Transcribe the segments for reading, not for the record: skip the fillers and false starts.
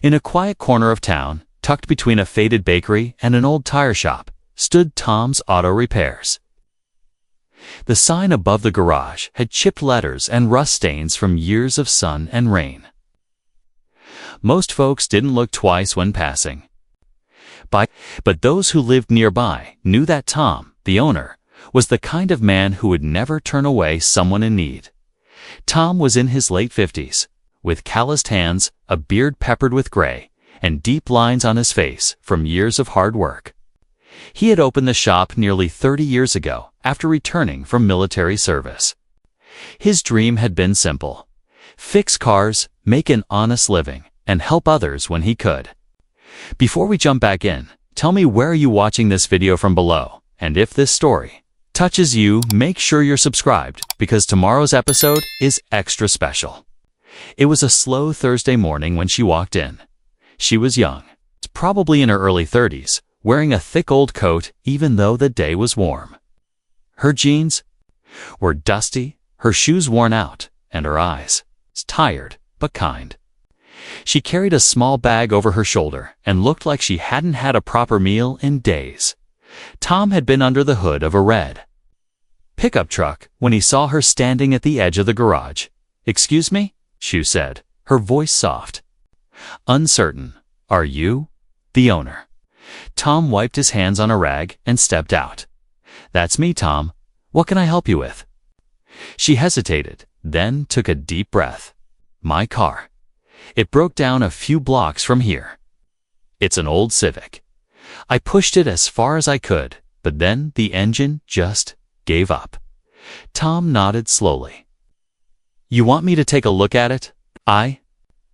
In a quiet corner of town, tucked between a faded bakery and an old tire shop, stood Tom's Auto Repairs. The sign above the garage had chipped letters and rust stains from years of sun and rain. Most folks didn't look twice when passing by, but those who lived nearby knew that Tom, the owner, was the kind of man who would never turn away someone in need. Tom was in his late 50s, with calloused hands, a beard peppered with gray, and deep lines on his face from years of hard work. He had opened the shop nearly 30 years ago after returning from military service. His dream had been simple: fix cars, make an honest living, and help others when he could. Before we jump back in, tell me where are you watching this video from below, and if this story touches you, make sure you're subscribed because tomorrow's episode is extra special. It was a slow Thursday morning when she walked in. She was young, probably in her early 30s, wearing a thick old coat even though the day was warm. Her jeans were dusty, her shoes worn out, and her eyes tired but kind. She carried a small bag over her shoulder and looked like she hadn't had a proper meal in days. Tom had been under the hood of a red pickup truck when he saw her standing at the edge of the garage. "Excuse me?" she said, her voice soft. "Uncertain. Are you the owner?" Tom wiped his hands on a rag and stepped out. "That's me, Tom. What can I help you with?" She hesitated, then took a deep breath. "My car. It broke down a few blocks from here. It's an old Civic. I pushed it as far as I could, but then the engine just gave up." Tom nodded slowly. "You want me to take a look at it?" "I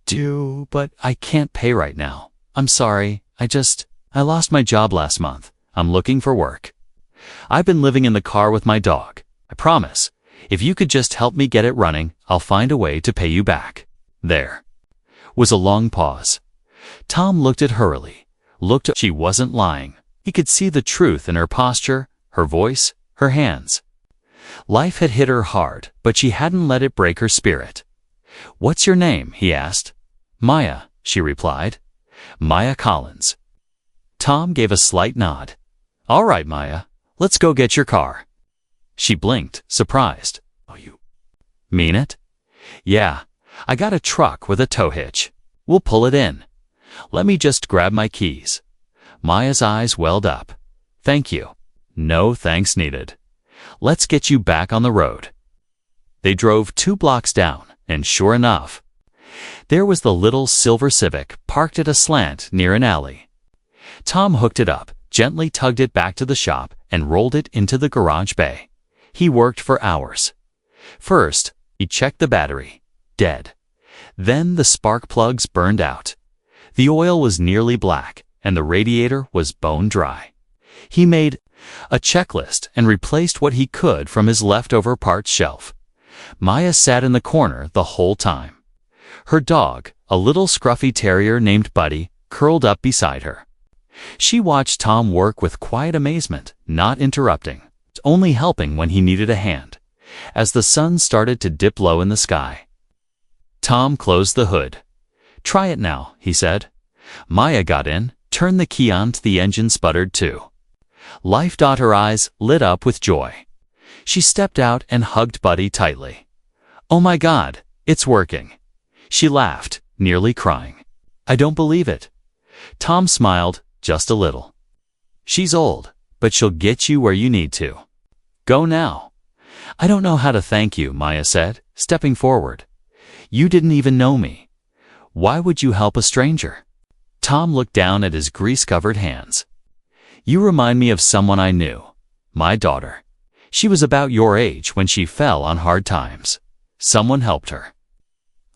do, but I can't pay right now. I'm sorry. I lost my job last month. I'm looking for work. I've been living in the car with my dog. I promise, if you could just help me get it running, I'll find a way to pay you back." There was a long pause. Tom looked at her hurriedly. She wasn't lying. He could see the truth in her posture, her voice, her hands. Life had hit her hard, but she hadn't let it break her spirit. "What's your name?" he asked. "Maya," she replied. "Maya Collins." Tom gave a slight nod. "All right, Maya, let's go get your car." She blinked, surprised. "Oh, you mean it?" "Yeah, I got a truck with a tow hitch. We'll pull it in. Let me just grab my keys." Maya's eyes welled up. "Thank you. No thanks needed. Let's get you back on the road." They drove 2 blocks down, and sure enough, there was the little silver Civic parked at a slant near an alley. Tom hooked it up, gently tugged it back to the shop, and rolled it into the garage bay. He worked for hours. First, he checked the battery. Dead. Then the spark plugs burned out. The oil was nearly black, and the radiator was bone dry. He made a checklist and replaced what he could from his leftover parts shelf. Maya sat in the corner the whole time. Her dog, a little scruffy terrier named Buddy, curled up beside her. She watched Tom work with quiet amazement, not interrupting, only helping when he needed a hand. As the sun started to dip low in the sky, Tom closed the hood. "Try it now," he said. Maya got in, turned the key on, the engine sputtered too. Her eyes lit up with joy. She stepped out and hugged Buddy tightly. "Oh my God, it's working." She laughed, nearly crying. "I don't believe it." Tom smiled, just a little. "She's old, but she'll get you where you need to. Go now." "I don't know how to thank you," Maya said, stepping forward. "You didn't even know me. Why would you help a stranger?" Tom looked down at his grease-covered hands. "You remind me of someone I knew. My daughter. She was about your age when she fell on hard times. Someone helped her.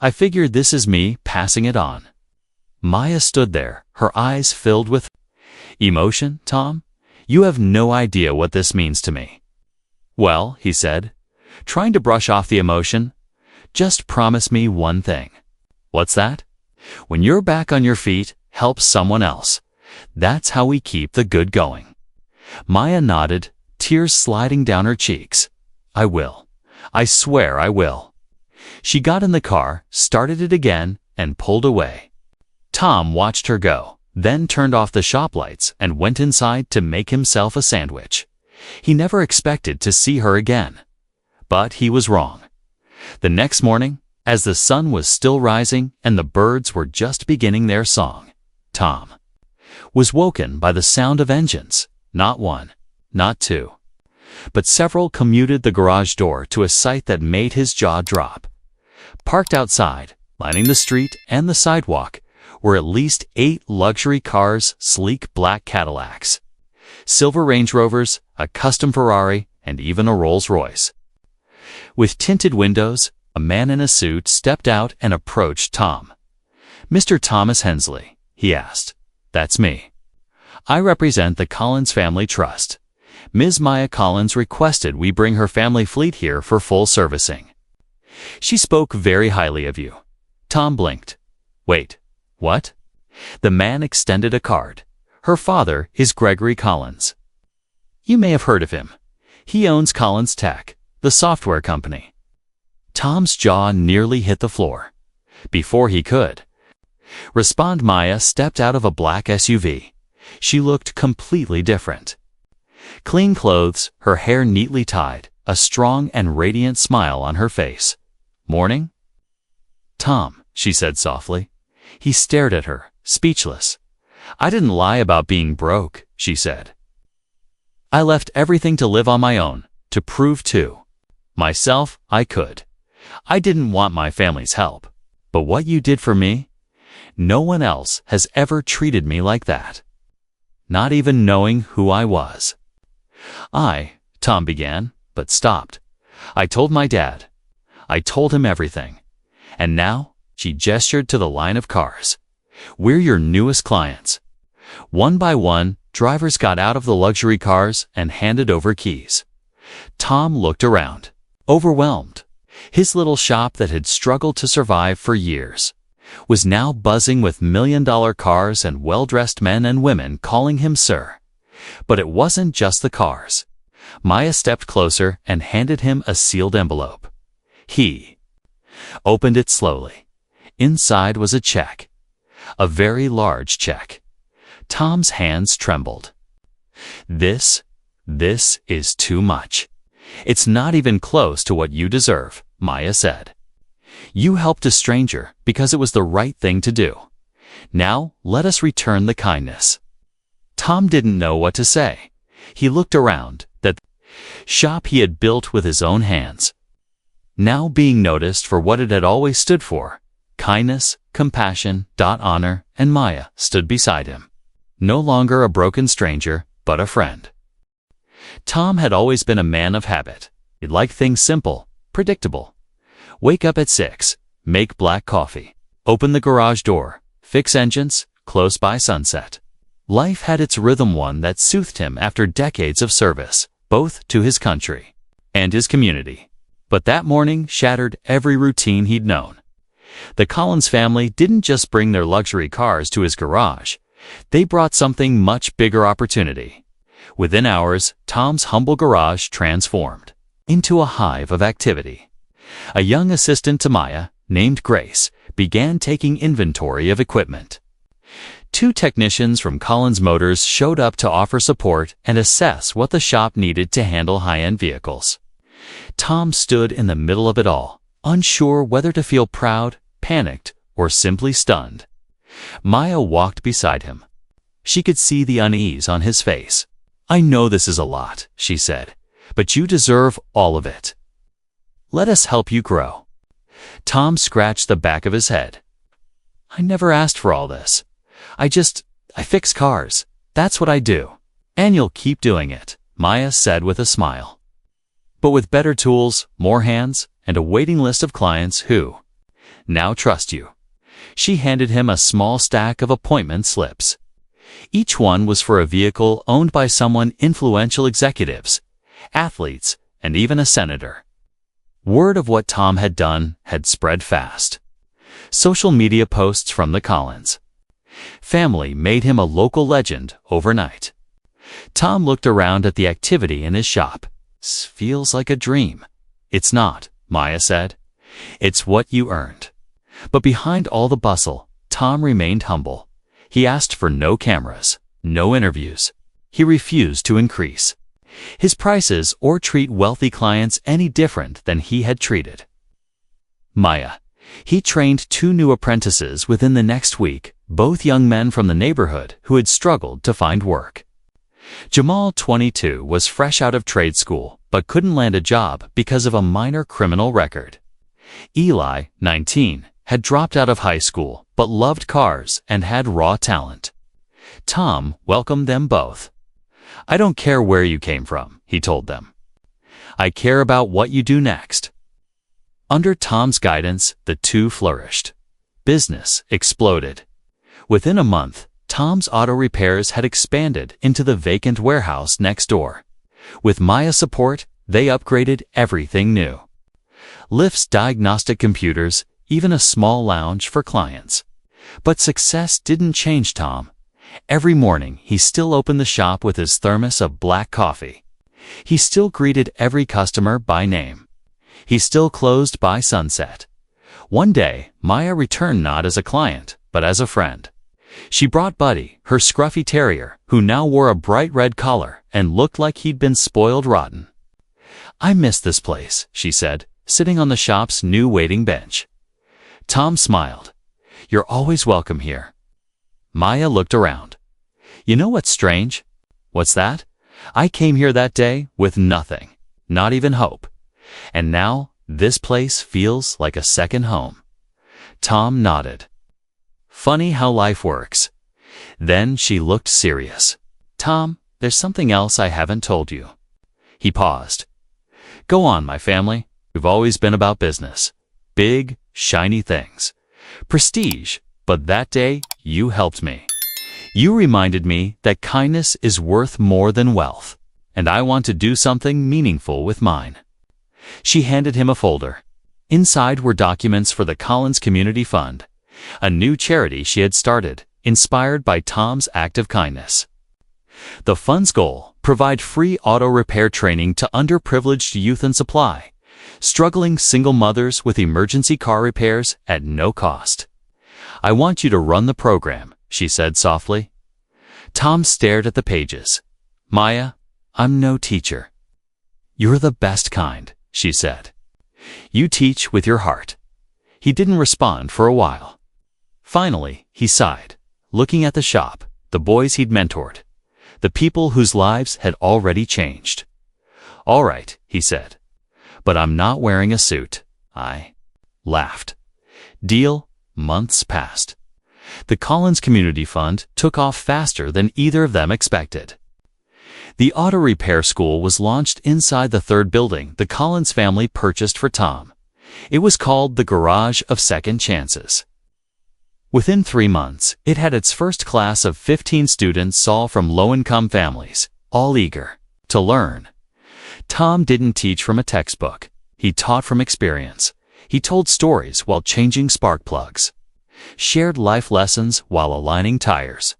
I figured this is me passing it on." Maya stood there, her eyes filled with emotion. "Tom, you have no idea what this means to me." "Well," he said, trying to brush off the emotion, "just promise me one thing." "What's that?" "When you're back on your feet, help someone else. That's how we keep the good going." Maya nodded, tears sliding down her cheeks. "I will. I swear I will." She got in the car, started it again, and pulled away. Tom watched her go, then turned off the shop lights and went inside to make himself a sandwich. He never expected to see her again. But he was wrong. The next morning, as the sun was still rising and the birds were just beginning their song, Tom was woken by the sound of engines. Not one, not two, but several commuted the garage door to a sight that made his jaw drop. Parked outside, lining the street and the sidewalk, were at least 8 luxury cars, sleek black Cadillacs, silver Range Rovers, a custom Ferrari, and even a Rolls-Royce. With tinted windows, a man in a suit stepped out and approached Tom. "Mr. Thomas Hensley," he asked. "That's me. I represent the Collins Family Trust. Ms. Maya Collins requested we bring her family fleet here for full servicing. She spoke very highly of you." Tom blinked. "Wait, what?" The man extended a card. "Her father is Gregory Collins. You may have heard of him. He owns Collins Tech, the software company." Tom's jaw nearly hit the floor. Before he could respond, Maya stepped out of a black SUV. She looked completely different. Clean clothes, her hair neatly tied, a strong and radiant smile on her face. "Morning?" "Tom," she said softly. He stared at her, speechless. "I didn't lie about being broke," she said. "I left everything to live on my own, to prove to myself I could. I didn't want my family's help. But what you did for me? No one else has ever treated me like that. Not even knowing who I was." Tom began, but stopped. "I told my dad. I told him everything. And now," she gestured to the line of cars, "we're your newest clients." One by one, drivers got out of the luxury cars and handed over keys. Tom looked around, overwhelmed. His little shop that had struggled to survive for years was now buzzing with million-dollar cars and well-dressed men and women calling him sir. But it wasn't just the cars. Maya stepped closer and handed him a sealed envelope. He opened it slowly. Inside was a check, a very large check. Tom's hands trembled. This is too much. It's not even close to what you deserve," Maya said. "You helped a stranger because it was the right thing to do. Now let us return the kindness." Tom didn't know what to say. He looked around, that shop he had built with his own hands, now being noticed for what it had always stood for: kindness, compassion, honor, and Maya stood beside him. No longer a broken stranger, but a friend. Tom had always been a man of habit. He liked things simple, predictable. Wake up at 6, make black coffee, open the garage door, fix engines, close by sunset. Life had its rhythm, one that soothed him after decades of service, both to his country and his community. But that morning shattered every routine he'd known. The Collins family didn't just bring their luxury cars to his garage. They brought something much bigger: opportunity. Within hours, Tom's humble garage transformed into a hive of activity. A young assistant to Maya, named Grace, began taking inventory of equipment. 2 technicians from Collins Motors showed up to offer support and assess what the shop needed to handle high-end vehicles. Tom stood in the middle of it all, unsure whether to feel proud, panicked, or simply stunned. Maya walked beside him. She could see the unease on his face. "I know this is a lot," she said, "but you deserve all of it. Let us help you grow." Tom scratched the back of his head. "I never asked for all this. I fix cars. That's what I do. And you'll keep doing it," Maya said with a smile. "But with better tools, more hands, and a waiting list of clients who now trust you." She handed him a small stack of appointment slips. Each one was for a vehicle owned by someone: influential executives, athletes, and even a senator. Word of what Tom had done had spread fast. Social media posts from the Collins family made him a local legend overnight. Tom looked around at the activity in his shop. "This feels like a dream." "It's not," Maya said. "It's what you earned." But behind all the bustle, Tom remained humble. He asked for no cameras, no interviews. He refused to increase his prices or treat wealthy clients any different than he had treated Maya. He trained 2 new apprentices within the next week, both young men from the neighborhood who had struggled to find work. Jamal, 22, was fresh out of trade school but couldn't land a job because of a minor criminal record. Eli, 19, had dropped out of high school but loved cars and had raw talent. Tom welcomed them both. "I don't care where you came from," he told them. "I care about what you do next." Under Tom's guidance, the 2 flourished. Business exploded. Within a month, Tom's Auto Repairs had expanded into the vacant warehouse next door. With Maya's support, they upgraded everything new. Lifts, diagnostic computers, even a small lounge for clients. But success didn't change Tom. Every morning, he still opened the shop with his thermos of black coffee. He still greeted every customer by name. He still closed by sunset. One day, Maya returned not as a client, but as a friend. She brought Buddy, her scruffy terrier, who now wore a bright red collar and looked like he'd been spoiled rotten. "I miss this place," she said, sitting on the shop's new waiting bench. Tom smiled. "You're always welcome here." Maya looked around. "You know what's strange?" "What's that?" "I came here that day with nothing, not even hope. And now this place feels like a second home." Tom nodded. "Funny how life works." Then she looked serious. "Tom, there's something else I haven't told you." He paused. "Go on, my family. We've always been about business. Big, shiny things. Prestige. But that day, you helped me. You reminded me that kindness is worth more than wealth, and I want to do something meaningful with mine." She handed him a folder. Inside were documents for the Collins Community Fund, a new charity she had started, inspired by Tom's act of kindness. The fund's goal: provide free auto repair training to underprivileged youth and supply struggling single mothers with emergency car repairs at no cost. "I want you to run the program," she said softly. Tom stared at the pages. "Maya, I'm no teacher." "You're the best kind," she said. "You teach with your heart." He didn't respond for a while. Finally, he sighed, looking at the shop, the boys he'd mentored, the people whose lives had already changed. "All right," he said, "but I'm not wearing a suit." I laughed. Deal. Months passed. The Collins Community Fund took off faster than either of them expected. The auto repair school was launched inside the 3rd building the Collins family purchased for Tom. It was called the Garage of Second Chances. Within 3 months, it had its first class of 15 students, all from low-income families, all eager to learn. Tom didn't teach from a textbook. He taught from experience. He told stories while changing spark plugs, shared life lessons while aligning tires.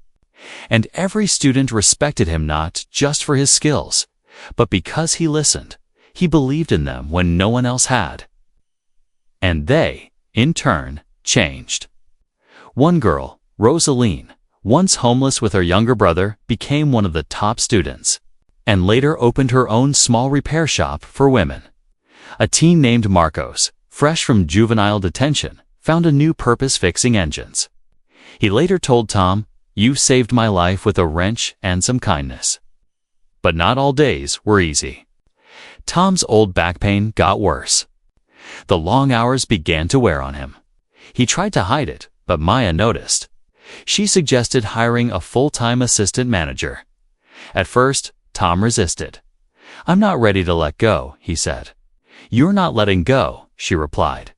And every student respected him not just for his skills, but because he listened. He believed in them when no one else had. And they, in turn, changed. One girl, Rosaline, once homeless with her younger brother, became one of the top students, and later opened her own small repair shop for women. A teen named Marcos, fresh from juvenile detention, found a new purpose fixing engines. He later told Tom, "You saved my life with a wrench and some kindness." But not all days were easy. Tom's old back pain got worse. The long hours began to wear on him. He tried to hide it, but Maya noticed. She suggested hiring a full-time assistant manager. At first, Tom resisted. "I'm not ready to let go," he said. "You're not letting go," she replied.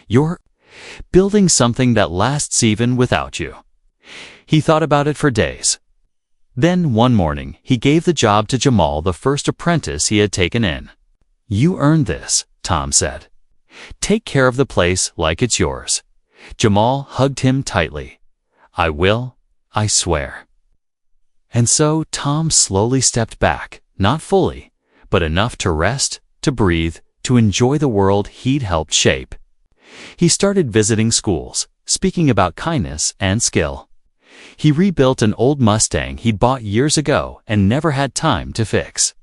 "You're building something that lasts even without you." He thought about it for days. Then one morning, he gave the job to Jamal, the first apprentice he had taken in. "You earned this," Tom said. "Take care of the place like it's yours." Jamal hugged him tightly. "I will, I swear." And so Tom slowly stepped back, not fully, but enough to rest, to breathe, to enjoy the world he'd helped shape. He started visiting schools, speaking about kindness and skill. He rebuilt an old Mustang he'd bought years ago and never had time to fix.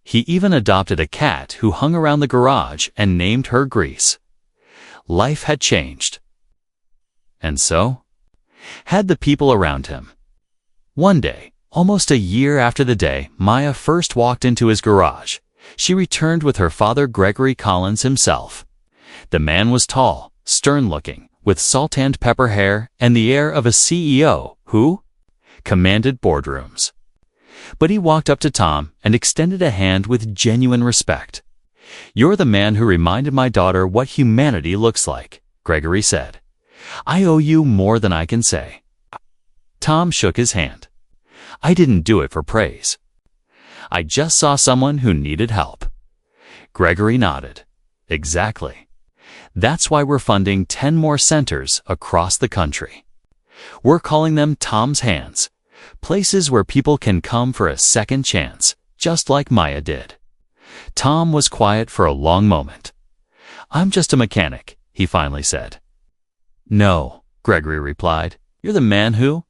He even adopted a cat who hung around the garage and named her Grease. Life had changed. And so had the people around him. One day, almost a year after the day Maya first walked into his garage, she returned with her father Gregory Collins himself. The man was tall, stern-looking, with salt and pepper hair and the air of a CEO who commanded boardrooms. But he walked up to Tom and extended a hand with genuine respect. "You're the man who reminded my daughter what humanity looks like," Gregory said. "I owe you more than I can say." Tom shook his hand. "I didn't do it for praise. I just saw someone who needed help." Gregory nodded. "Exactly. That's why we're funding 10 more centers across the country. We're calling them Tom's Hands, places where people can come for a second chance, just like Maya did." Tom was quiet for a long moment. "I'm just a mechanic," he finally said. "No," Gregory replied. "You're the man who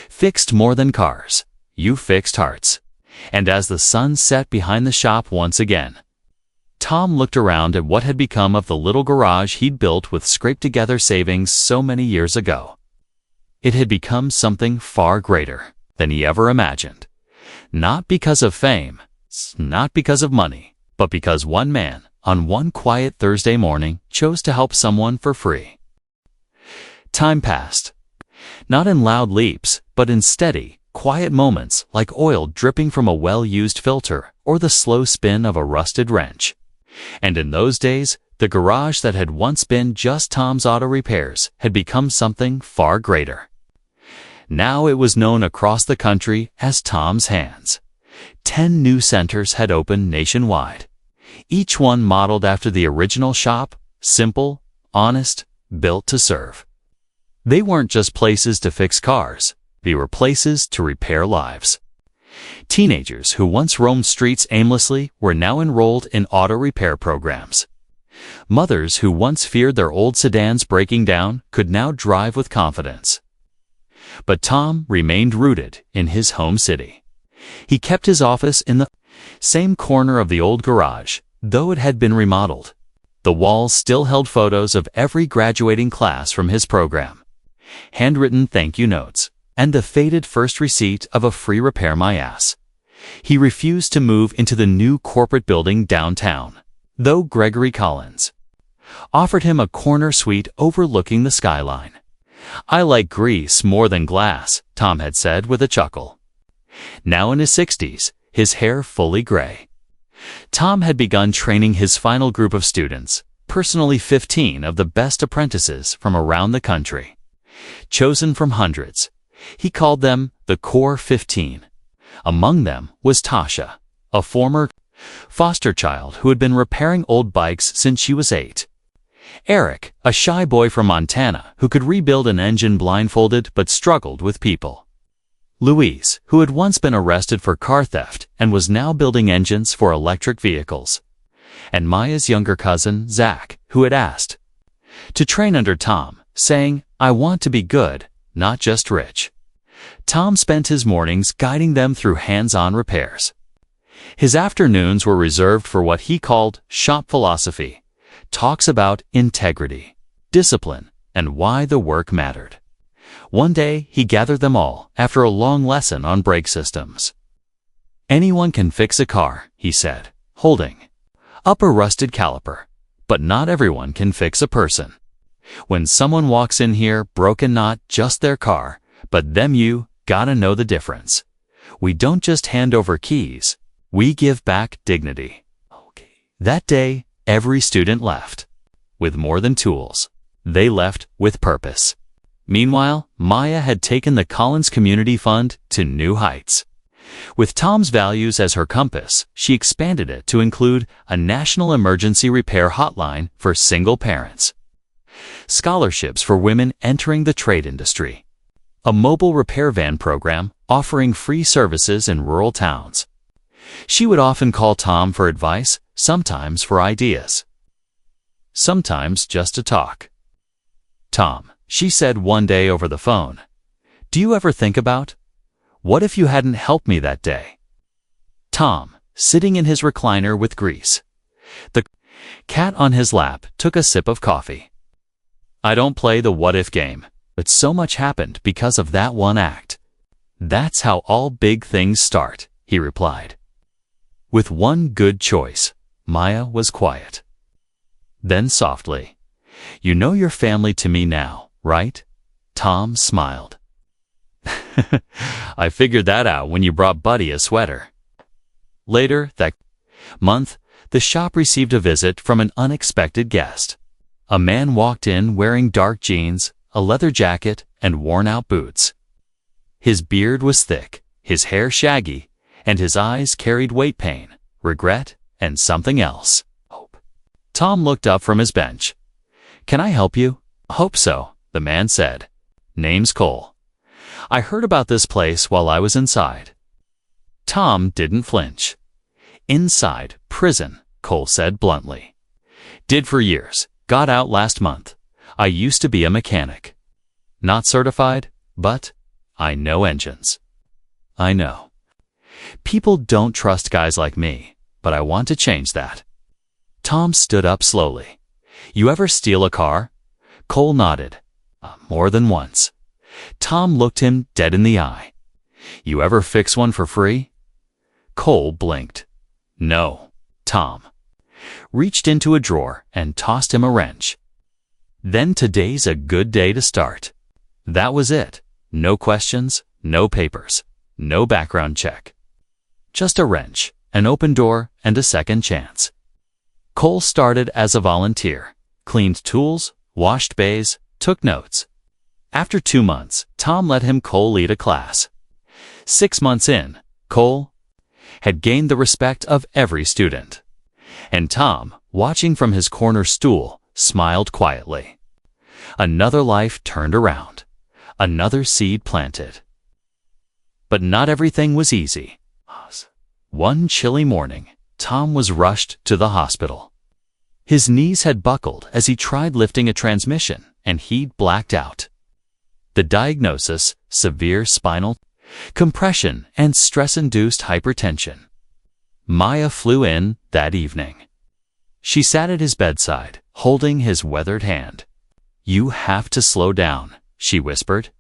fixed more than cars. You fixed hearts." And as the sun set behind the shop once again, Tom looked around at what had become of the little garage he'd built with scraped-together savings so many years ago. It had become something far greater than he ever imagined. Not because of fame, not because of money, but because one man, on one quiet Thursday morning, chose to help someone for free. Time passed. Not in loud leaps, but in steady, quiet moments like oil dripping from a well-used filter or the slow spin of a rusted wrench. And in those days, the garage that had once been just Tom's Auto Repairs had become something far greater. Now it was known across the country as Tom's Hands. 10 new centers had opened nationwide, each one modeled after the original shop, simple, honest, built to serve. They weren't just places to fix cars, they were places to repair lives. Teenagers who once roamed streets aimlessly were now enrolled in auto repair programs. Mothers who once feared their old sedans breaking down could now drive with confidence. But Tom remained rooted in his home city. He kept his office in the same corner of the old garage, though it had been remodeled. The walls still held photos of every graduating class from his program, handwritten thank you notes, and the faded first receipt of a free repair my ass. He refused to move into the new corporate building downtown, though Gregory Collins offered him a corner suite overlooking the skyline. "I like grease more than glass," Tom had said with a chuckle. Now in his 60s, his hair fully gray, Tom had begun training his final group of students, personally 15 of the best apprentices from around the country. Chosen from hundreds, he called them the Core 15. Among them was Tasha, a former foster child who had been repairing old bikes since she was 8. Eric, a shy boy from Montana who could rebuild an engine blindfolded but struggled with people. Louise, who had once been arrested for car theft and was now building engines for electric vehicles. And Maya's younger cousin, Zach, who had asked to train under Tom, saying, "I want to be good, not just rich." Tom spent his mornings guiding them through hands-on repairs. His afternoons were reserved for what he called shop philosophy, talks about integrity, discipline, and why the work mattered. One day, he gathered them all after a long lesson on brake systems. "Anyone can fix a car," he said, holding up a rusted caliper, "but not everyone can fix a person. When someone walks in here broken, not just their car, but them, you gotta know the difference. We don't just hand over keys, we give back dignity." That day, every student left with more than tools. They left with purpose. Meanwhile, Maya had taken the Collins Community Fund to new heights. With Tom's values as her compass, she expanded it to include a national emergency repair hotline for single parents, scholarships for women entering the trade industry, a mobile repair van program offering free services in rural towns. She would often call Tom for advice, sometimes for ideas, sometimes just to talk. "Tom," She said one day over the phone, "Do you ever think about, what if you hadn't helped me that day?" Tom, sitting in his recliner with Grease, the cat on his lap, took a sip of coffee. "I don't play the what-if game, but so much happened because of that one act. That's how all big things start," he replied. With one good choice, Maya was quiet. Then softly, "You know your family to me now, right?" Tom smiled. "I figured that out when you brought Buddy a sweater." Later that month, the shop received a visit from an unexpected guest. A man walked in wearing dark jeans, a leather jacket, and worn-out boots. His beard was thick, his hair shaggy, and his eyes carried weight pain, regret, and something else, hope. Tom looked up from his bench. "Can I help you?" "Hope so," the man said. "Name's Cole. I heard about this place while I was inside." Tom didn't flinch. "Inside prison," Cole said bluntly. "Did for years, got out last month. I used to be a mechanic. Not certified, but I know engines. I know. People don't trust guys like me, but I want to change that." Tom stood up slowly. "You ever steal a car?" Cole nodded. "More than once." Tom looked him dead in the eye. "You ever fix one for free?" Cole blinked. "No." Tom reached into a drawer and tossed him a wrench. "Then today's a good day to start." That was it. No questions, no papers, no background check. Just a wrench, an open door, and a second chance. Cole started as a volunteer, cleaned tools, washed bays, took notes. After 2 months, Tom let him co-lead a class. 6 months in, Cole had gained the respect of every student. And Tom, watching from his corner stool, smiled quietly. Another life turned around. Another seed planted. But not everything was easy. One chilly morning, Tom was rushed to the hospital. His knees had buckled as he tried lifting a transmission, and he'd blacked out. The diagnosis: severe spinal compression and stress-induced hypertension. Maya flew in that evening. She sat at his bedside, holding his weathered hand. "You have to slow down," she whispered.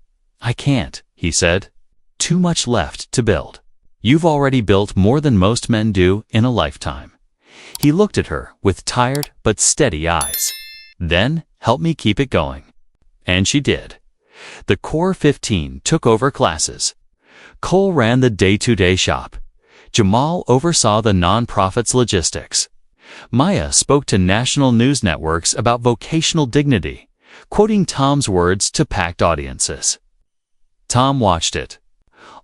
"I can't," he said. "Too much left to build. You've already built more than most men do in a lifetime." He looked at her with tired but steady eyes. "Then, help me keep it going." And she did. The Core 15 took over classes. Cole ran the day-to-day shop. Jamal oversaw the non-profit's logistics. Maya spoke to national news networks about vocational dignity, quoting Tom's words to packed audiences. Tom watched it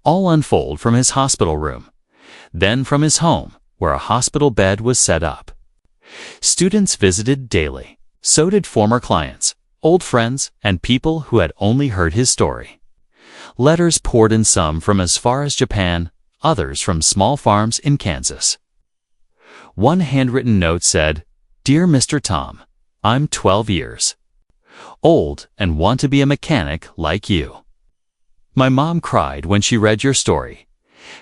all unfold from his hospital room, then from his home, where a hospital bed was set up. Students visited daily. So did former clients, old friends, and people who had only heard his story. Letters poured in, some from as far as Japan, others from small farms in Kansas. One handwritten note said, "Dear Mr. Tom, I'm 12 years old and want to be a mechanic like you. My mom cried when she read your story.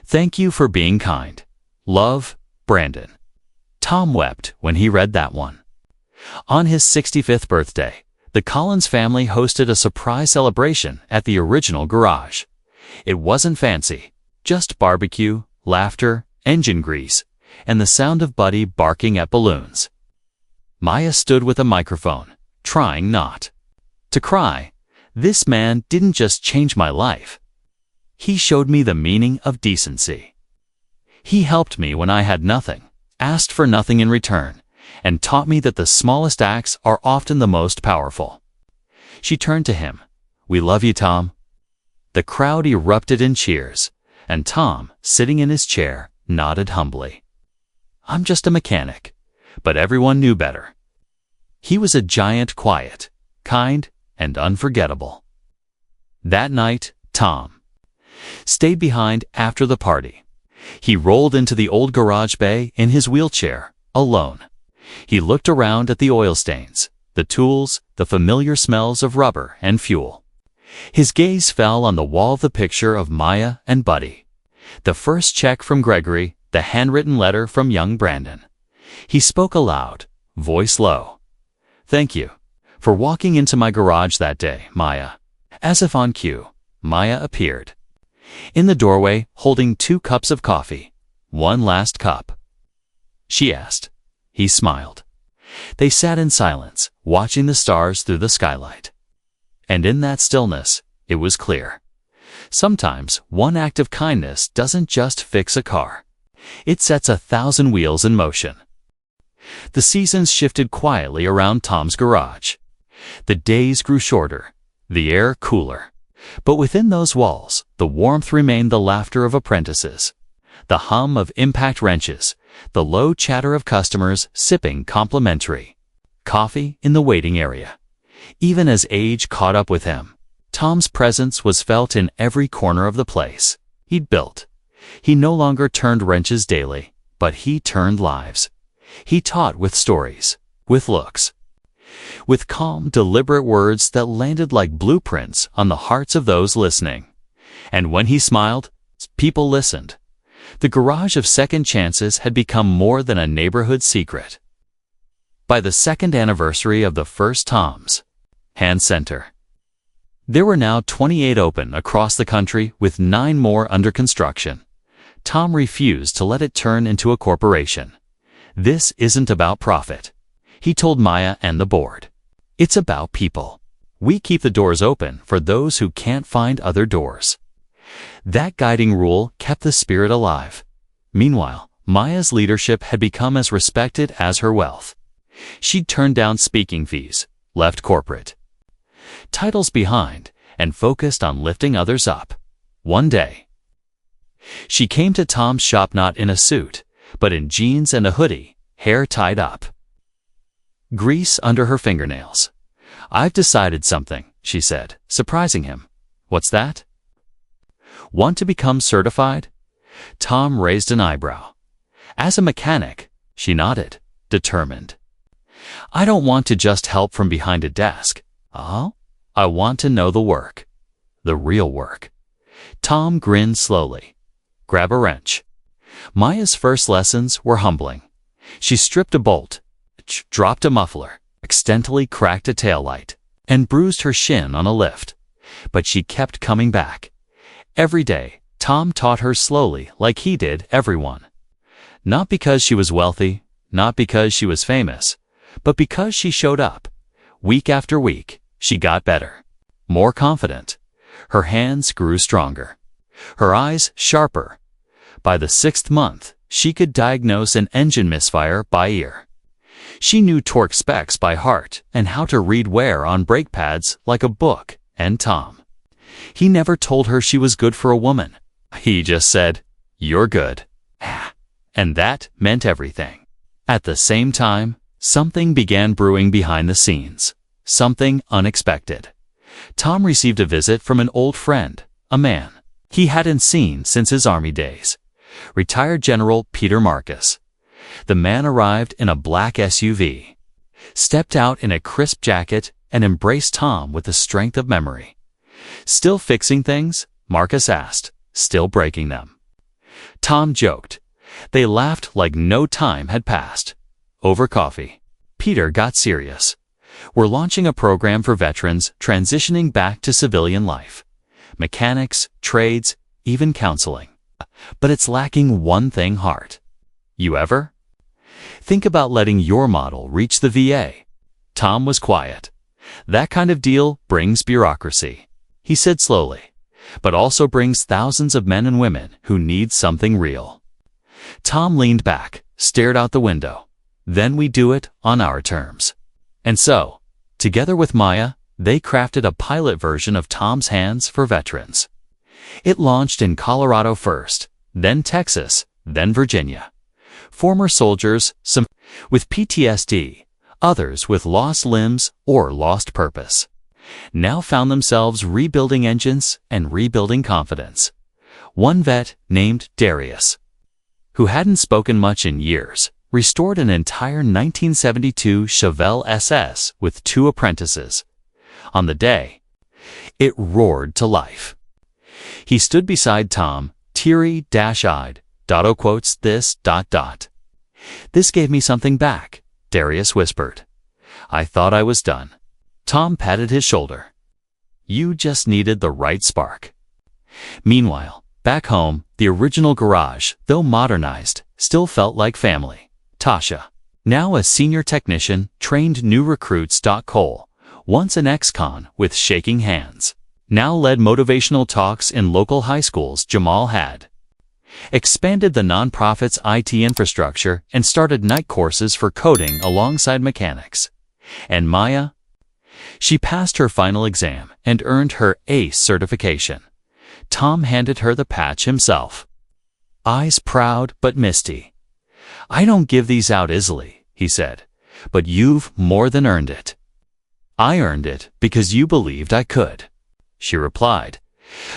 Thank you for being kind. Love, Brandon." Tom wept when he read that one. On his 65th birthday, the Collins family hosted a surprise celebration at the original garage. It wasn't fancy, just barbecue, laughter, engine grease, and the sound of Buddy barking at balloons. Maya stood with a microphone, trying not to cry. "This man didn't just change my life. He showed me the meaning of decency. He helped me when I had nothing, asked for nothing in return, and taught me that the smallest acts are often the most powerful." She turned to him. "We love you, Tom." The crowd erupted in cheers, and Tom, sitting in his chair, nodded humbly. "I'm just a mechanic," but everyone knew better. He was a giant, quiet, kind, and unforgettable. That night, Tom stayed behind after the party. He rolled into the old garage bay in his wheelchair, alone. He looked around at the oil stains, the tools, the familiar smells of rubber and fuel. His gaze fell on the wall of the picture of Maya and Buddy. The first check from Gregory, the handwritten letter from young Brandon. He spoke aloud, voice low. "Thank you for walking into my garage that day, Maya." As if on cue, Maya appeared. In the doorway, holding 2 cups of coffee. "One last cup?" she asked. He smiled. They sat in silence, watching the stars through the skylight. And in that stillness, it was clear. Sometimes one act of kindness doesn't just fix a car. It sets 1,000 wheels in motion. The seasons shifted quietly around Tom's garage. The days grew shorter, the air cooler. But within those walls, the warmth remained: the laughter of apprentices, the hum of impact wrenches, the low chatter of customers sipping complimentary coffee in the waiting area. Even as age caught up with him, Tom's presence was felt in every corner of the place he'd built. He no longer turned wrenches daily, but he turned lives. He taught with stories, with looks, with calm, deliberate words that landed like blueprints on the hearts of those listening. And when he smiled, people listened. The garage of second chances had become more than a neighborhood secret. By the 2nd anniversary of the first Tom's Hand Center, there were now 28 open across the country, with 9 more under construction. Tom refused to let it turn into a corporation. "This isn't about profit," he told Maya and the board. "It's about people. We keep the doors open for those who can't find other doors." That guiding rule kept the spirit alive. Meanwhile, Maya's leadership had become as respected as her wealth. She'd turned down speaking fees, left corporate titles behind, and focused on lifting others up. One day, she came to Tom's shop not in a suit, but in jeans and a hoodie, hair tied up, grease under her fingernails. "I've decided something," she said, surprising him. "What's that?" "Want to become certified?" Tom raised an eyebrow. "As a mechanic," she nodded, determined. "I don't want to just help from behind a desk. Oh? I want to know the work. The real work." Tom grinned slowly. "Grab a wrench." Maya's first lessons were humbling. She stripped a bolt, dropped a muffler, accidentally cracked a taillight, and bruised her shin on a lift. But she kept coming back. Every day, Tom taught her slowly, like he did everyone. Not because she was wealthy, not because she was famous, but because she showed up. Week after week, she got better, more confident. Her hands grew stronger, her eyes sharper. By the 6th month, she could diagnose an engine misfire by ear. She knew torque specs by heart and how to read wear on brake pads like a book. And Tom, he never told her she was good for a woman. He just said, "You're good." And that meant everything. At the same time, something began brewing behind the scenes. Something unexpected. Tom received a visit from an old friend, a man he hadn't seen since his Army days. Retired General Peter Marcus. The man arrived in a black SUV, stepped out in a crisp jacket, and embraced Tom with the strength of memory. "Still fixing things?" Marcus asked. "Still breaking them." Tom joked. They laughed like no time had passed. Over coffee, Peter got serious. "We're launching a program for veterans transitioning back to civilian life. Mechanics, trades, even counseling. But it's lacking one thing: heart. You ever think about letting your model reach the VA?" Tom was quiet. "That kind of deal brings bureaucracy," he said slowly, "but also brings thousands of men and women who need something real." Tom leaned back, stared out the window. "Then we do it on our terms." And so, together with Maya, they crafted a pilot version of Tom's Hands for veterans. It launched in Colorado first, then Texas, then Virginia. Former soldiers, some with PTSD, others with lost limbs or lost purpose, now found themselves rebuilding engines and rebuilding confidence. One vet named Darius, who hadn't spoken much in years, restored an entire 1972 Chevelle SS with 2 apprentices. On the day, it roared to life. He stood beside Tom, teary-eyed. Dotto quotes this, ... "This gave me something back," Darius whispered. "I thought I was done." Tom patted his shoulder. "You just needed the right spark." Meanwhile, back home, the original garage, though modernized, still felt like family. Tasha, now a senior technician, trained new recruits. Cole, once an ex-con with shaking hands, now led motivational talks in local high schools. Jamal had expanded the nonprofit's IT infrastructure and started night courses for coding alongside mechanics. And Maya? She passed her final exam and earned her ACE certification. Tom handed her the patch himself. Eyes proud but misty. "I don't give these out easily," he said, "but you've more than earned it." "I earned it because you believed I could," she replied.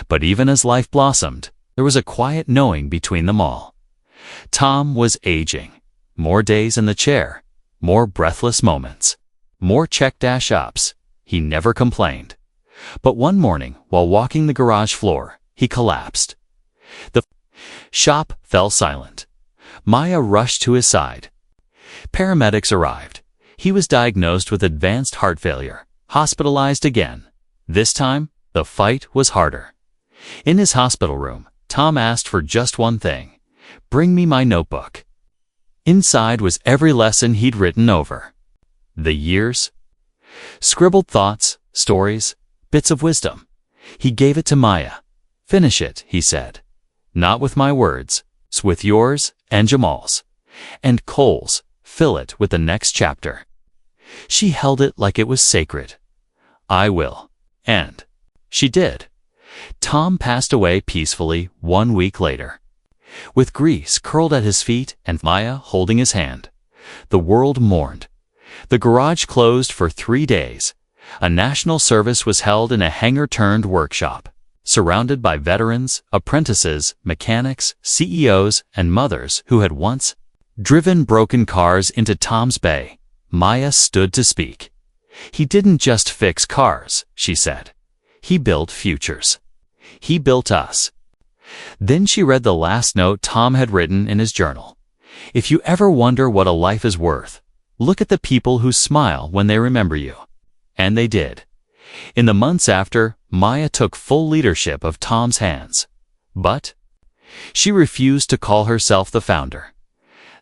But even as life blossomed, there was a quiet knowing between them all. Tom was aging. More days in the chair, more breathless moments, more check-ups. He never complained. But one morning, while walking the garage floor, he collapsed. The shop fell silent. Maya rushed to his side. Paramedics arrived. He was diagnosed with advanced heart failure, hospitalized again. This time, the fight was harder. In his hospital room, Tom asked for just one thing: "Bring me my notebook." Inside was every lesson he'd written over the years. Scribbled thoughts, stories, bits of wisdom. He gave it to Maya. "Finish it," he said. "Not with my words, it's with yours and Jamal's. And Cole's. Fill it with the next chapter." She held it like it was sacred. "I will." And she did. Tom passed away peacefully 1 week later, with Grease curled at his feet and Maya holding his hand. The world mourned. The garage closed for 3 days. A national service was held in a hangar-turned-workshop, surrounded by veterans, apprentices, mechanics, CEOs, and mothers who had once driven broken cars into Tom's bay. Maya stood to speak. "He didn't just fix cars," she said. "He built futures. He built us." Then she read the last note Tom had written in his journal. "If you ever wonder what a life is worth, look at the people who smile when they remember you." And they did. In the months after, Maya took full leadership of Tom's hands. But she refused to call herself the founder.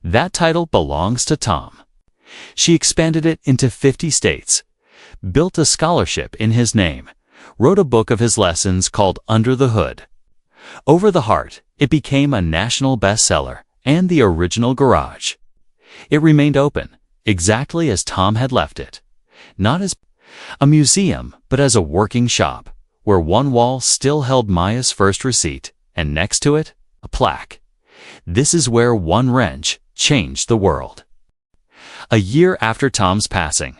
That title belongs to Tom. She expanded it into 50 states, built a scholarship in his name, wrote a book of his lessons called Under the Hood. Over the Heart, it became a national bestseller and the original garage. It remained open, exactly as Tom had left it. Not as a museum, but as a working shop, where one wall still held Maya's first receipt, and next to it, a plaque. "This is where one wrench changed the world." A year after Tom's passing,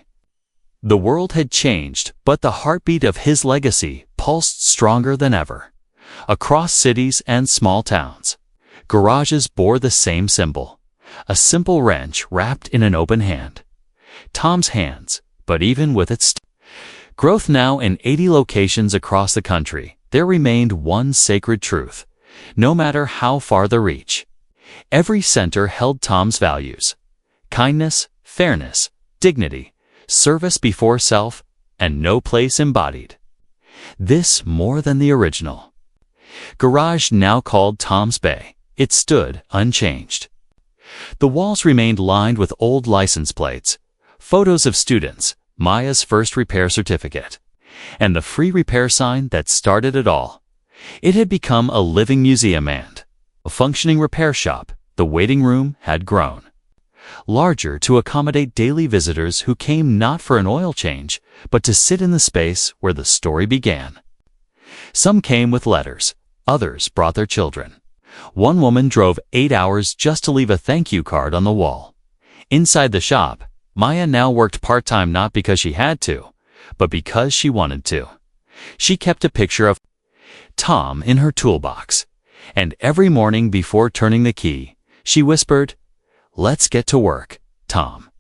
the world had changed, but the heartbeat of his legacy pulsed stronger than ever. Across cities and small towns, garages bore the same symbol: a simple wrench wrapped in an open hand. Tom's hands, but even with its growth now in 80 locations across the country, there remained one sacred truth, no matter how far the reach. Every center held Tom's values: kindness, fairness, dignity, service before self, and no place embodied. This more than the original garage, now called Tom's Bay. It stood unchanged. The walls remained lined with old license plates, photos of students, Maya's first repair certificate, and the free repair sign that started it all. It had become a living museum and a functioning repair shop. The waiting room had grown larger to accommodate daily visitors who came not for an oil change, but to sit in the space where the story began. Some came with letters, others brought their children. One woman drove 8 hours just to leave a thank you card on the wall. Inside the shop, Maya now worked part-time not because she had to, but because she wanted to. She kept a picture of Tom in her toolbox, and every morning before turning the key, she whispered, Let's get to work, Tom.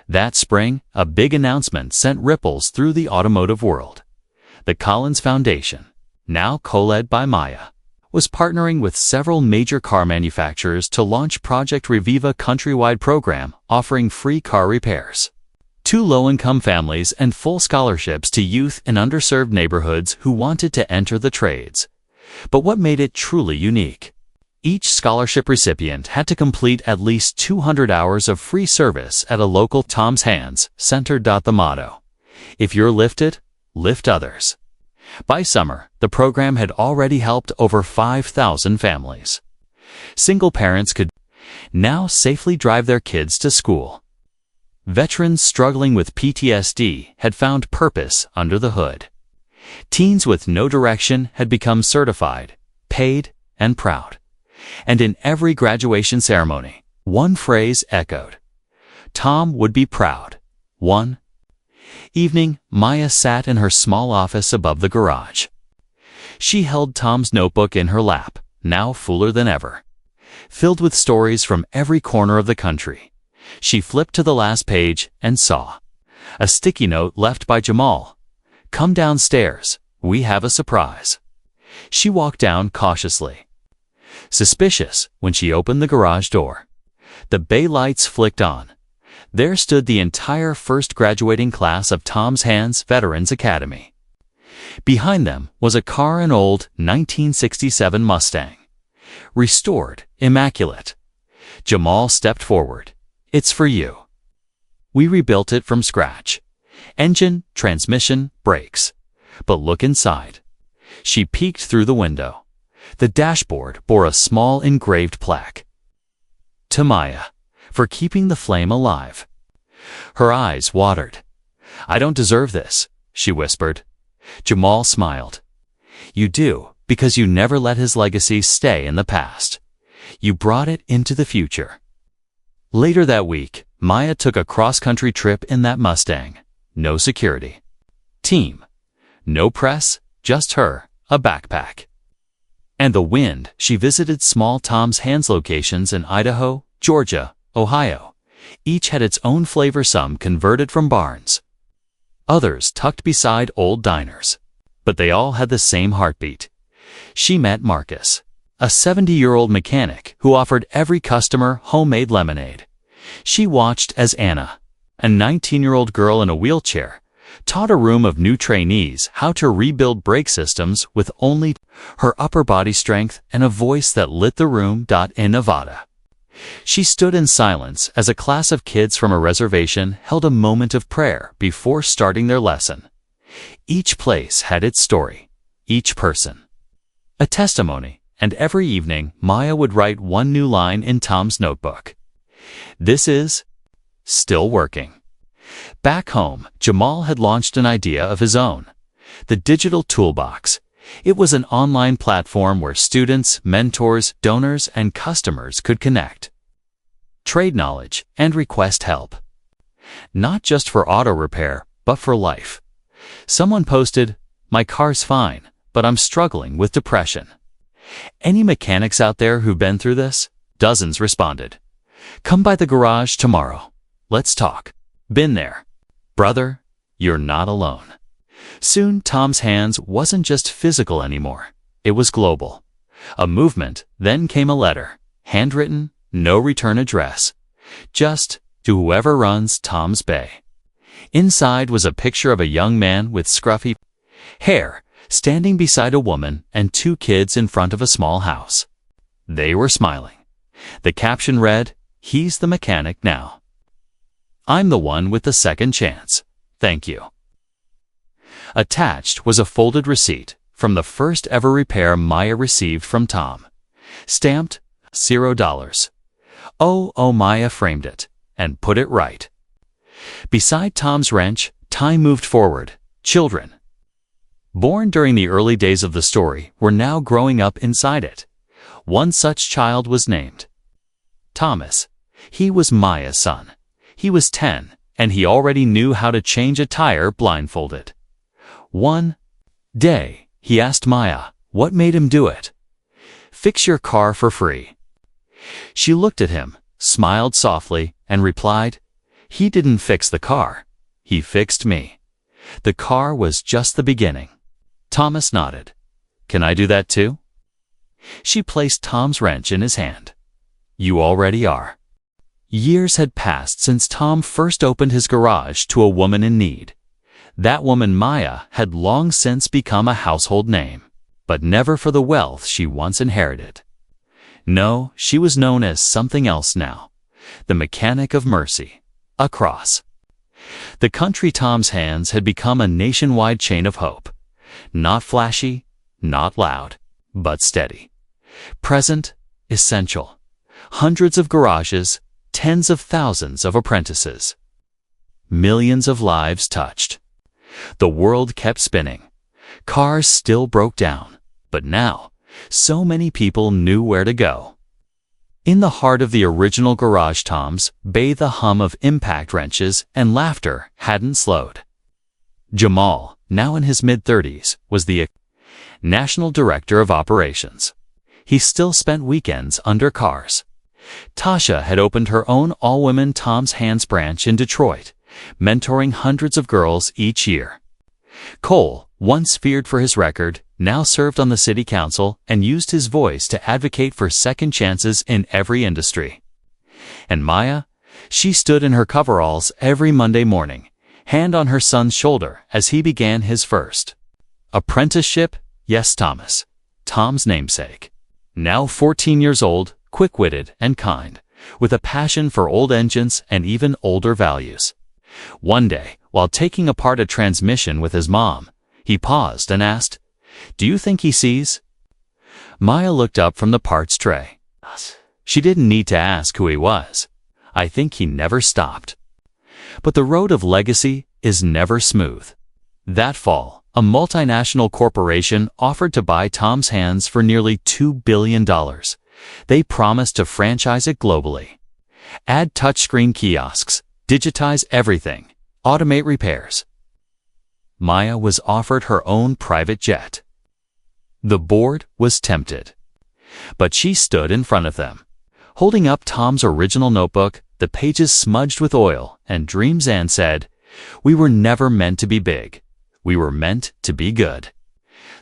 That spring, a big announcement sent ripples through the automotive world. The Collins Foundation, now co-led by Maya, was partnering with several major car manufacturers to launch Project Reviva countrywide program offering free car repairs to low-income families and full scholarships to youth in underserved neighborhoods who wanted to enter the trades. But what made it truly unique? Each scholarship recipient had to complete at least 200 hours of free service at a local Tom's Hands center. The motto: if you're lifted, lift others. By summer, the program had already helped over 5,000 families. Single parents could now safely drive their kids to school. Veterans struggling with PTSD had found purpose under the hood. Teens with no direction had become certified, paid, and proud. And in every graduation ceremony, one phrase echoed: Tom would be proud. One evening, Maya sat in her small office above the garage. She held Tom's notebook in her lap, now fuller than ever, filled with stories from every corner of the country. She flipped to the last page and saw a sticky note left by Jamal. Come downstairs, we have a surprise. She walked down cautiously, suspicious when she opened the garage door. The bay lights flicked on. There stood the entire first graduating class of Tom's Hands Veterans Academy. Behind them was a car, an old 1967 Mustang. Restored, immaculate. Jamal stepped forward. It's for you. We rebuilt it from scratch. Engine, transmission, brakes. But look inside. She peeked through the window. The dashboard bore a small engraved plaque. To Maya, for keeping the flame alive. Her eyes watered. I don't deserve this, she whispered. Jamal smiled. You do, because you never let his legacy stay in the past. You brought it into the future. Later that week, Maya took a cross-country trip in that Mustang. No security. Team. No press, just her, a backpack. And the wind. She visited small Tom's Hands locations in Idaho, Georgia, Ohio. Each had its own flavor, some converted from barns, others tucked beside old diners. But they all had the same heartbeat. She met Marcus, a 70-year-old mechanic who offered every customer homemade lemonade. She watched as Anna, a 19-year-old girl in a wheelchair, taught a room of new trainees how to rebuild brake systems with only her upper body strength and a voice that lit the room. In Nevada, she stood in silence as a class of kids from a reservation held a moment of prayer before starting their lesson. Each place had its story, each person a testimony, and every evening Maya would write one new line in Tom's notebook. This is still working. Back home, Jamal had launched an idea of his own, the Digital Toolbox. It was an online platform where students, mentors, donors, and customers could connect, trade knowledge, and request help. Not just for auto repair, but for life. Someone posted, "My car's fine, but I'm struggling with depression. Any mechanics out there who've been through this?" Dozens responded. "Come by the garage tomorrow. Let's talk." Been there. Brother, you're not alone. Soon, Tom's Hands wasn't just physical anymore. It was global. A movement. Then came a letter. Handwritten, no return address. Just to whoever runs Tom's Bay. Inside was a picture of a young man with scruffy hair standing beside a woman and two kids in front of a small house. They were smiling. The caption read, "He's the mechanic now. I'm the one with the second chance. Thank you." Attached was a folded receipt from the first ever repair Maya received from Tom. Stamped, $0. Oh, Maya framed it and put it right. Beside Tom's wrench, time moved forward. Children, born during the early days of the story, were now growing up inside it. One such child was named Thomas. He was Maya's son. He was 10, and he already knew how to change a tire blindfolded. One day, he asked Maya, what made him do it? "Fix your car for free." She looked at him, smiled softly, and replied, "He didn't fix the car. He fixed me." The car was just the beginning. Thomas nodded. "Can I do that too?" She placed Tom's wrench in his hand. "You already are." Years had passed since Tom first opened his garage to a woman in need. That woman, Maya, had long since become a household name, but never for the wealth she once inherited. No, she was known as something else now. The mechanic of mercy. A cross. The country Tom's hands had become a nationwide chain of hope. Not flashy, not loud, but steady. Present, essential. Hundreds of garages, tens of thousands of apprentices. Millions of lives touched. The world kept spinning. Cars still broke down, but now, so many people knew where to go. In the heart of the original garage Tom's bay, the hum of impact wrenches and laughter hadn't slowed. Jamal, now in his mid-30s, was the National Director of Operations. He still spent weekends under cars. Tasha had opened her own all-women Tom's Hands branch in Detroit, mentoring hundreds of girls each year. Cole, once feared for his record, now served on the city council and used his voice to advocate for second chances in every industry. And Maya? She stood in her coveralls every Monday morning, hand on her son's shoulder as he began his first apprenticeship. Yes, Thomas, Tom's namesake. Now 14 years old, quick-witted and kind, with a passion for old engines and even older values. One day, while taking apart a transmission with his mom, he paused and asked, "Do you think he sees?" Maya looked up from the parts tray. She didn't need to ask who he was. I think he never stopped. But the road of legacy is never smooth. That fall, a multinational corporation offered to buy Tom's Hands for nearly $2 billion. They promised to franchise it globally. Add touchscreen kiosks, digitize everything, automate repairs. Maya was offered her own private jet. The board was tempted. But she stood in front of them, holding up Tom's original notebook, the pages smudged with oil and dreams, and said, "We were never meant to be big. We were meant to be good."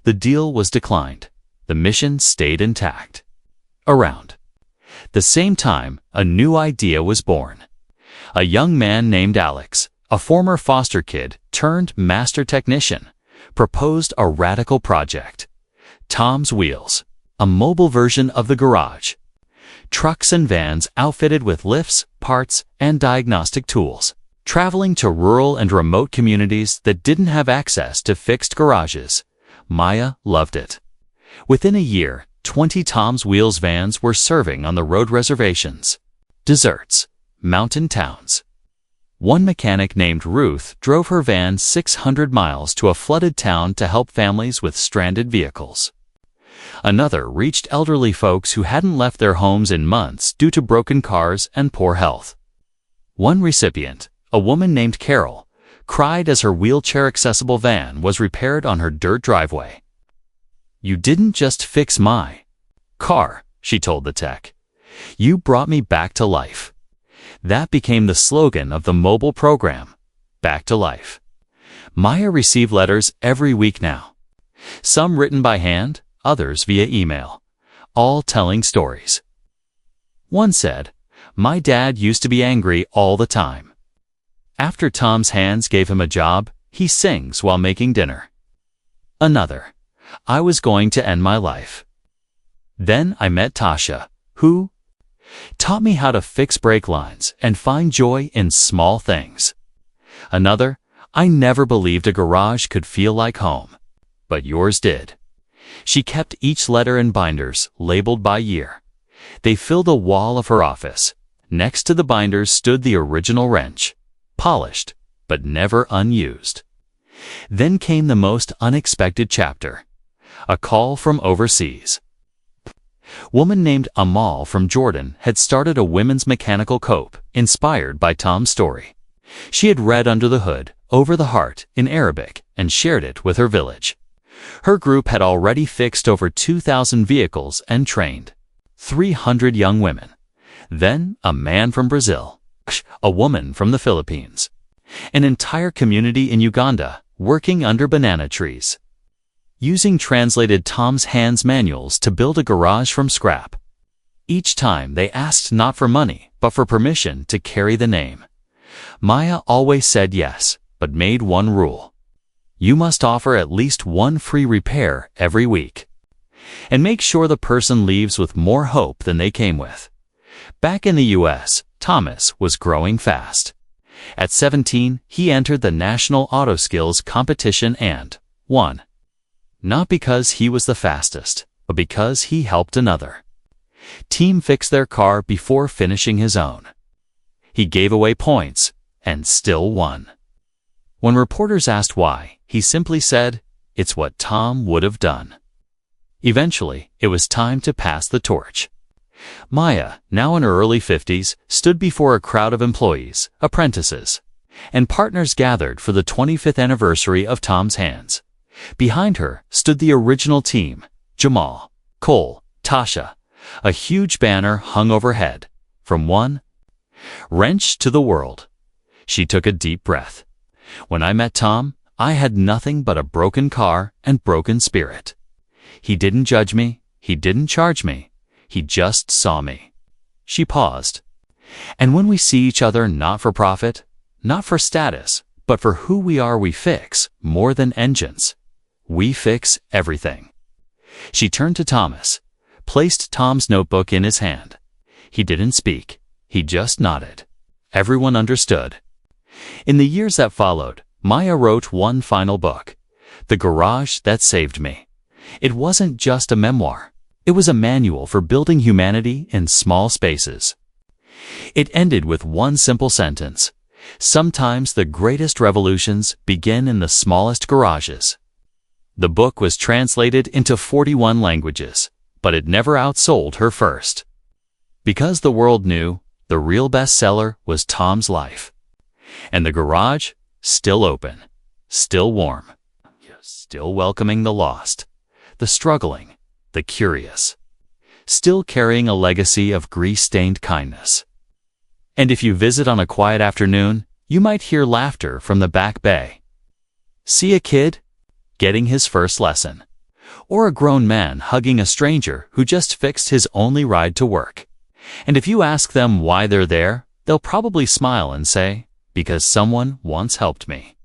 The deal was declined. The mission stayed intact. Around the same time, a new idea was born. A young man named Alex, a former foster kid turned master technician, proposed a radical project. Tom's Wheels, a mobile version of the garage. Trucks and vans outfitted with lifts, parts, and diagnostic tools, traveling to rural and remote communities that didn't have access to fixed garages. Maya loved it. Within a year, 20 Tom's Wheels vans were serving on the road reservations, deserts, mountain towns. One mechanic named Ruth drove her van 600 miles to a flooded town to help families with stranded vehicles. Another reached elderly folks who hadn't left their homes in months due to broken cars and poor health. One recipient, a woman named Carol, cried as her wheelchair-accessible van was repaired on her dirt driveway. "You didn't just fix my car," she told the tech. "You brought me back to life." That became the slogan of the mobile program, Back to Life. Maya received letters every week now. Some written by hand, others via email, all telling stories. One said, "My dad used to be angry all the time. After Tom's Hands gave him a job, he sings while making dinner." Another, "I was going to end my life. Then I met Tasha, who taught me how to fix brake lines and find joy in small things." Another, "I never believed a garage could feel like home, but yours did." She kept each letter in binders labeled by year. They filled a wall of her office. Next to the binders stood the original wrench, polished, but never unused. Then came the most unexpected chapter. A call from overseas. Woman named Amal from Jordan had started a women's mechanical cope inspired by Tom's story. She had read Under the Hood, Over the Heart in Arabic and shared it with her village. Her group had already fixed over 2,000 vehicles and trained 300 young women. Then a man from Brazil, a woman from the Philippines, an entire community in Uganda working under banana trees, using translated Tom's Hands manuals to build a garage from scrap. Each time they asked not for money, but for permission to carry the name. Maya always said yes, but made one rule. You must offer at least one free repair every week. And make sure the person leaves with more hope than they came with. Back in the U.S., Thomas was growing fast. At 17, he entered the National Auto Skills competition and won. Not because he was the fastest, but because he helped another team fix their car before finishing his own. He gave away points and still won. When reporters asked why, he simply said, "It's what Tom would have done." Eventually, it was time to pass the torch. Maya, now in her early 50s, stood before a crowd of employees, apprentices, and partners gathered for the 25th anniversary of Tom's Hands. Behind her stood the original team, Jamal, Cole, Tasha. A huge banner hung overhead, from one wrench to the world. She took a deep breath. When I met Tom, I had nothing but a broken car and broken spirit. He didn't judge me, he didn't charge me, he just saw me. She paused. And when we see each other not for profit, not for status, but for who we are, we fix more than engines. We fix everything. She turned to Thomas, placed Tom's notebook in his hand. He didn't speak. He just nodded. Everyone understood. In the years that followed, Maya wrote one final book, The Garage That Saved Me. It wasn't just a memoir. It was a manual for building humanity in small spaces. It ended with one simple sentence. Sometimes the greatest revolutions begin in the smallest garages. The book was translated into 41 languages, but it never outsold her first. Because the world knew the real bestseller was Tom's life. And the garage, still open, still warm, still welcoming the lost, the struggling, the curious, still carrying a legacy of grease-stained kindness. And if you visit on a quiet afternoon, you might hear laughter from the back bay. See a kid getting his first lesson, or a grown man hugging a stranger who just fixed his only ride to work. And if you ask them why they're there, they'll probably smile and say, "Because someone once helped me."